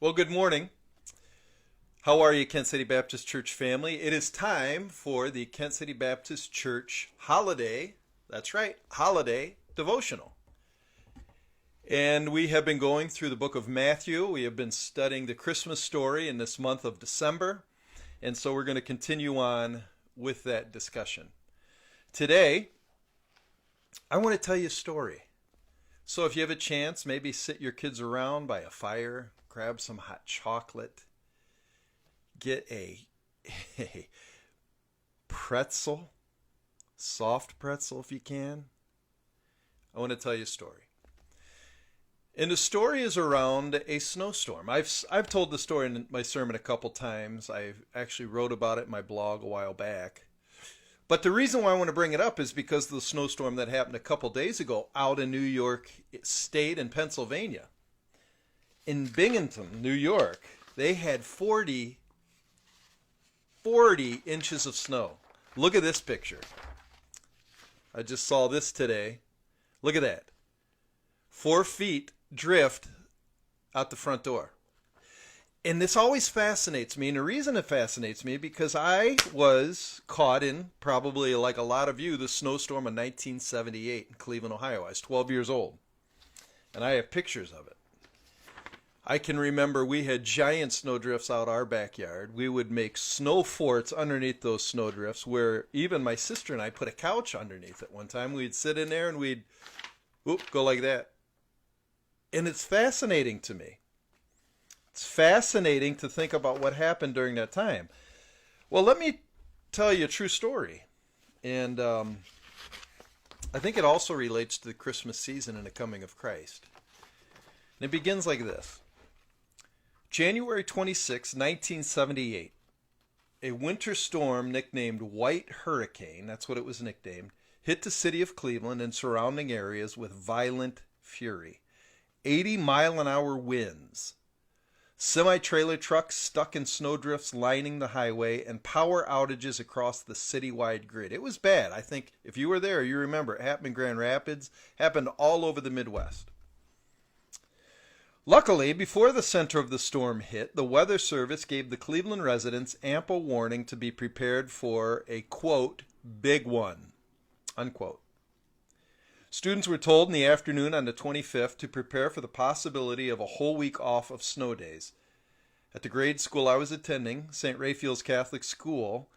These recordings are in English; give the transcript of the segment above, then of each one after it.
Well, good morning. How are you, Kent City Baptist Church family? It is time for the Kent City Baptist Church holiday, that's right, holiday devotional. And we have been going through the book of Matthew. We have been studying the Christmas story in this month of December. And so we're going to continue on with that discussion. Today, I want to tell you a story. So if you have a chance, maybe sit your kids around by a fire, grab some hot chocolate, get a pretzel, soft pretzel if you can. I want to tell you a story. And the story is around a snowstorm. I've told the story in my sermon a couple times. I actually wrote about it in my blog a while back. But the reason why I want to bring it up is because of the snowstorm that happened a couple days ago out in New York State and Pennsylvania. In Binghamton, New York, they had 40 inches of snow. Look at this picture. I just saw this today. Look at that. 4 feet drift out the front door. And this always fascinates me. And the reason it fascinates me because I was caught in, probably like a lot of you, the snowstorm of 1978 in Cleveland, Ohio. I was 12 years old. And I have pictures of it. I can remember we had giant snowdrifts out our backyard. We would make snow forts underneath those snowdrifts where even my sister and I put a couch underneath it one time. We'd sit in there and we'd go like that. And it's fascinating to me. It's fascinating to think about what happened during that time. Well, let me tell you a true story. And I think it also relates to the Christmas season and the coming of Christ. And it begins like this. January 26, 1978, a winter storm nicknamed White Hurricane, that's what it was nicknamed, hit the city of Cleveland and surrounding areas with violent fury. 80-mile-an-hour winds, semi-trailer trucks stuck in snowdrifts lining the highway, and power outages across the citywide grid. It was bad. I think if you were there, you remember it happened in Grand Rapids, happened all over the Midwest. Luckily, before the center of the storm hit, the Weather Service gave the Cleveland residents ample warning to be prepared for a, quote, big one, unquote. Students were told in the afternoon on the 25th to prepare for the possibility of a whole week off of snow days. At the grade school I was attending, St. Raphael's Catholic School,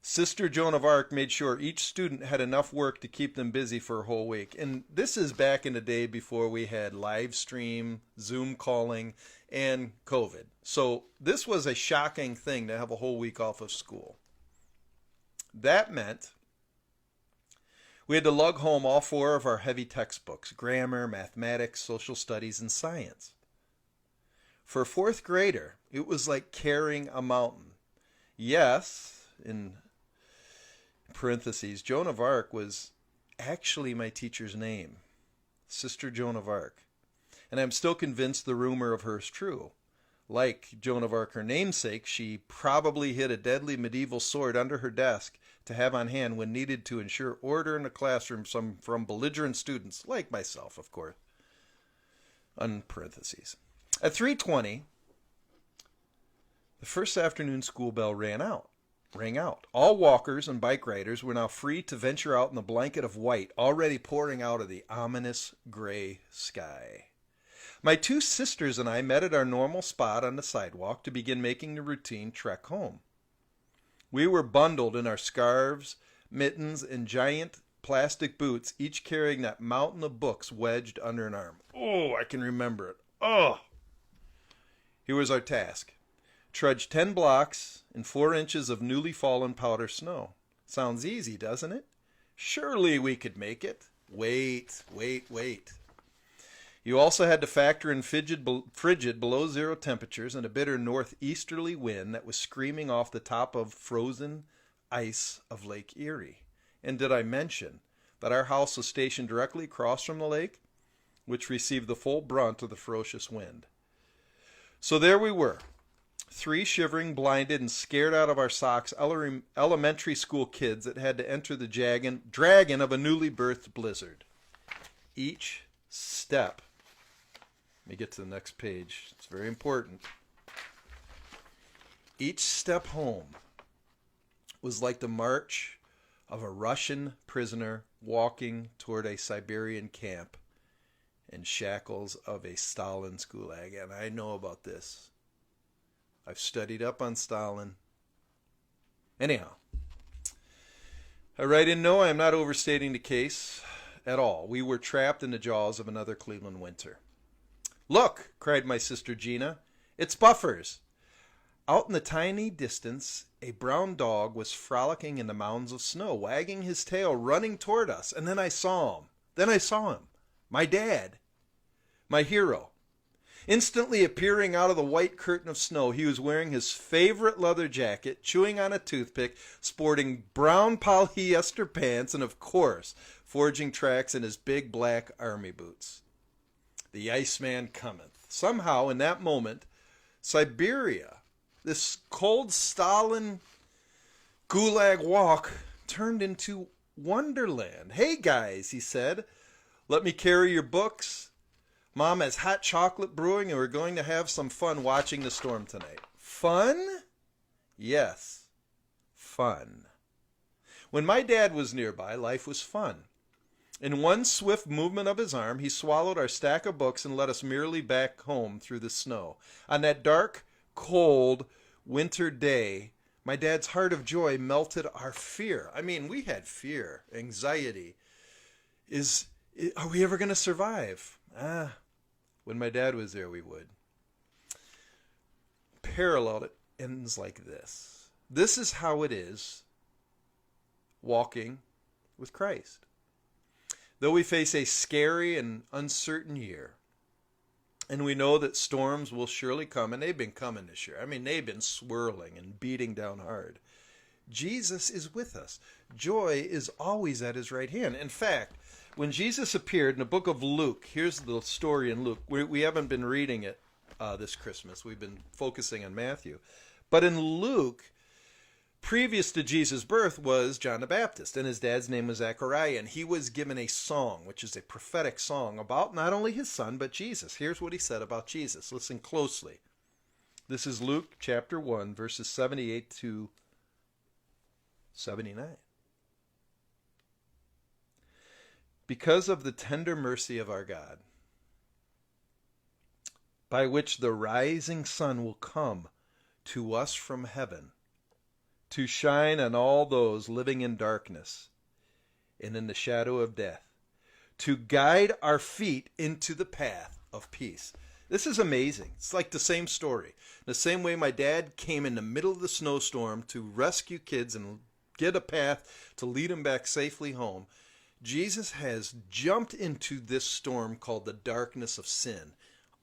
Sister Joan of Arc made sure each student had enough work to keep them busy for a whole week. And this is back in the day before we had live stream, Zoom calling, and COVID. So this was a shocking thing to have a whole week off of school. That meant we had to lug home all 4 of our heavy textbooks: grammar, mathematics, social studies, and science. For a 4th grader, it was like carrying a mountain. Yes, in parentheses, Joan of Arc was actually my teacher's name, Sister Joan of Arc. And I'm still convinced the rumor of her is true. Like Joan of Arc, her namesake, she probably hid a deadly medieval sword under her desk to have on hand when needed to ensure order in the classroom from belligerent students, like myself, of course. On parentheses. At 3:20, the first afternoon school bell rang out. All walkers and bike riders were now free to venture out in the blanket of white already pouring out of the ominous gray sky. My 2 sisters and I met at our normal spot on the sidewalk to begin making the routine trek home. We were bundled in our scarves, mittens, and giant plastic boots, each carrying that mountain of books wedged under an arm. Oh, I can remember it. Oh! Here was our task. Trudge 10 blocks in 4 inches of newly fallen powder snow. Sounds easy, doesn't it? Surely we could make it. Wait. You also had to factor in frigid below zero temperatures and a bitter northeasterly wind that was screaming off the top of frozen ice of Lake Erie. And did I mention that our house was stationed directly across from the lake, which received the full brunt of the ferocious wind? So there we were, 3 shivering, blinded, and scared out of our socks elementary school kids that had to enter the dragon of a newly birthed blizzard. Each step, let me get to the next page, it's very important. Each step home was like the march of a Russian prisoner walking toward a Siberian camp in shackles of a Stalin's gulag. And I know about this. I've studied up on Stalin. Anyhow, I write in, no, I am not overstating the case at all. We were trapped in the jaws of another Cleveland winter. Look, cried my sister Gina, it's Buffers. Out in the tiny distance, a brown dog was frolicking in the mounds of snow, wagging his tail, running toward us. And then I saw him. My dad. My hero. Instantly appearing out of the white curtain of snow, he was wearing his favorite leather jacket, chewing on a toothpick, sporting brown polyester pants, and of course, forging tracks in his big black army boots. The Iceman cometh. Somehow, in that moment, Siberia, this cold Stalin gulag walk, turned into Wonderland. Hey guys, he said, let me carry your books. Mom has hot chocolate brewing and we're going to have some fun watching the storm tonight. Fun? Yes, fun. When my dad was nearby, life was fun. In one swift movement of his arm, he swallowed our stack of books and led us merrily back home through the snow. On that dark, cold winter day, my dad's heart of joy melted our fear. I mean, we had fear, anxiety. Are we ever going to survive? When my dad was there, we would. Paralleled, it ends like this. This is how it is walking with Christ. Though we face a scary and uncertain year, and we know that storms will surely come, and they've been coming this year. I mean, they've been swirling and beating down hard. Jesus is with us. Joy is always at his right hand. In fact, when Jesus appeared in the book of Luke, here's the story in Luke. We haven't been reading it this Christmas. We've been focusing on Matthew. But in Luke, previous to Jesus' birth was John the Baptist, and his dad's name was Zechariah, and he was given a song, which is a prophetic song about not only his son, but Jesus. Here's what he said about Jesus. Listen closely. This is Luke chapter 1, verses 78 to 79. Because of the tender mercy of our God, by which the rising sun will come to us from heaven, to shine on all those living in darkness and in the shadow of death, to guide our feet into the path of peace. This is amazing. It's like the same story. The same way my dad came in the middle of the snowstorm to rescue kids and get a path to lead them back safely home, Jesus has jumped into this storm called the darkness of sin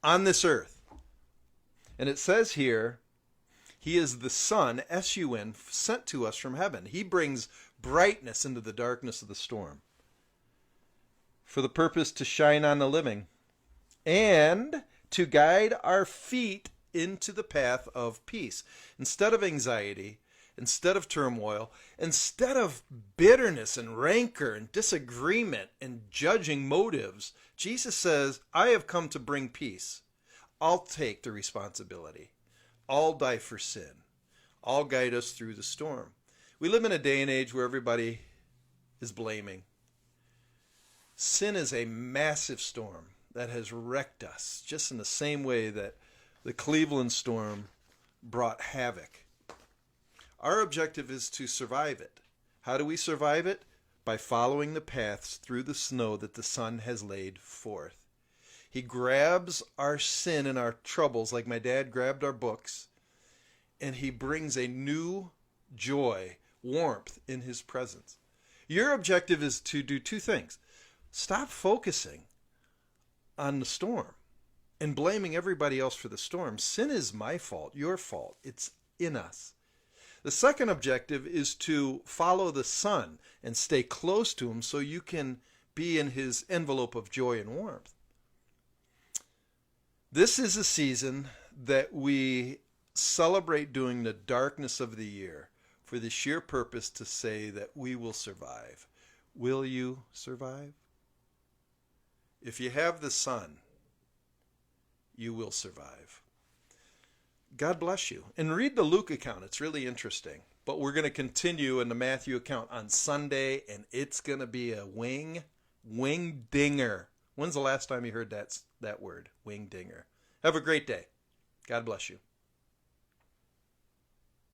on this earth. And it says here, he is the Son, S-U-N, sent to us from heaven. He brings brightness into the darkness of the storm for the purpose to shine on the living and to guide our feet into the path of peace. Instead of anxiety, instead of turmoil, instead of bitterness and rancor and disagreement and judging motives, Jesus says, I have come to bring peace. I'll take the responsibility. I'll die for sin. I'll guide us through the storm. We live in a day and age where everybody is blaming. Sin is a massive storm that has wrecked us, just in the same way that the Cleveland storm brought havoc. Our objective is to survive it. How do we survive it? By following the paths through the snow that the Son has laid forth. He grabs our sin and our troubles like my dad grabbed our books, and he brings a new joy, warmth in his presence. Your objective is to do two things. Stop focusing on the storm and blaming everybody else for the storm. Sin is my fault, your fault. It's in us. The second objective is to follow the Son and stay close to him so you can be in his envelope of joy and warmth. This is a season that we celebrate during the darkness of the year for the sheer purpose to say that we will survive. Will you survive? If you have the Son, you will survive. God bless you. And read the Luke account. It's really interesting. But we're going to continue in the Matthew account on Sunday, and it's going to be a wing dinger. When's the last time you heard that word? Wing dinger. Have a great day. God bless you.